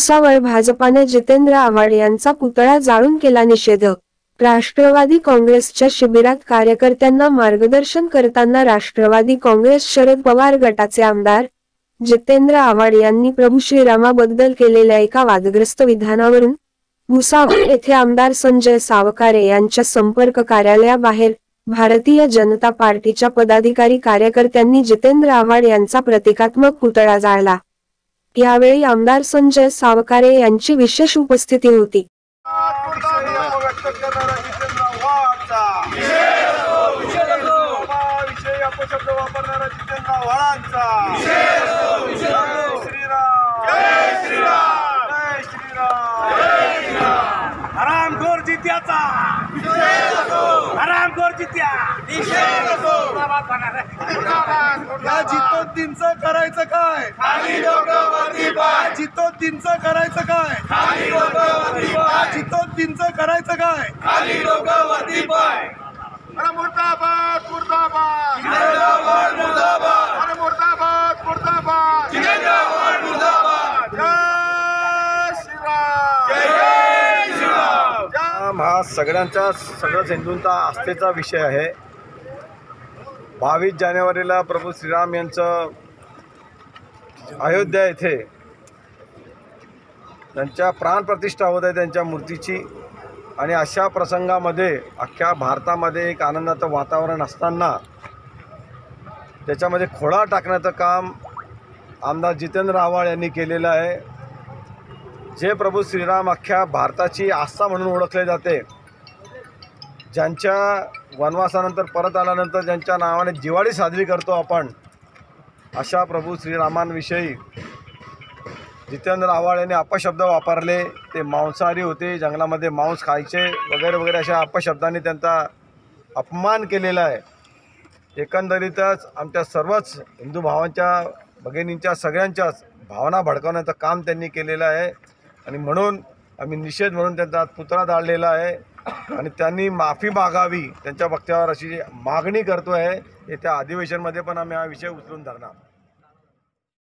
भुसावळ भाजपाने जितेंद्र आव्हाड यांचा पुतळा जाळून केला निषेध। राष्ट्रवादी काँग्रेसच्या शिबिरात कार्यकर्त्यांना मार्गदर्शन करताना राष्ट्रवादी काँग्रेस शरद पवार गटाचे आमदार जितेंद्र आव्हाड यांनी प्रभू श्रीरामाबद्दल केलेल्या एका वादग्रस्त विधानावरून भुसावळ येथे आमदार संजय सावकारे यांच्या संपर्क कार्यालयाबाहेर भारतीय जनता पार्टीच्या पदाधिकारी कार्यकर्त्यांनी जितेंद्र आव्हाड यांचा प्रतिकात्मक पुतळा जाळला। यावेळी आमदार संजय सावकारे यांची विशेष उपस्थिती होती। जितोद्दीनचं करायचं काय? जितोद्दीनचं करायचं काय? जितोद्दीनचं करायचं काय? अरे मुर्दाबाद मुर्दाबाद जिंदाबाद मुर्दाबाद अरे मुर्दाबाद मुर्दाबाद जिंदाबाद मुर्दाबाद जय श्रीराम जय श्रीराम। हा सगळ्या हिंदूंचा आस्थेचा विषय आहे। 22 जानेवारीला प्रभू श्रीराम यांचं अयोध्या येथे त्यांच्या प्राणप्रतिष्ठा होत आहे त्यांच्या मूर्तीची, आणि अशा प्रसंगामध्ये अख्ख्या भारतामध्ये एक आनंदाचं वातावरण असताना त्याच्यामध्ये खोडा टाकण्याचं काम आमदार जितेंद्र आव्हाड यांनी केलेलं आहे। जे प्रभू श्रीराम अख्ख्या भारताची आस्था म्हणून ओळखले जाते, ज्यांच्या वनवासानंतर परत आल्यानंतर ज्यांच्या नावाने दिवाळी साजरी करतो आपण, अशा प्रभू श्रीरामांविषयी जितेंद्र आव्हाड यांनी अपशब्द वापरले। ते मांसाहारी होते, जंगलामध्ये मांस खायचे वगैरे वगैरे अशा अपशब्दांनी त्यांचा अपमान केलेला आहे। एकंदरीतच आमच्या सर्वच हिंदू भावांच्या भगिनींच्या सगळ्यांच्याच भावना भडकवण्याचं काम त्यांनी केलेलं आहे, आणि म्हणून आम्ही निषेध म्हणून त्यांचा पुतळा जाळलेला आहे, आणि त्यांनी माफी मागावी त्यांच्या वक्त्यावर अशी मागणी करतो आहे। येत्या अधिवेशनमध्ये पण आम्ही हा विषय उचलून धरणार।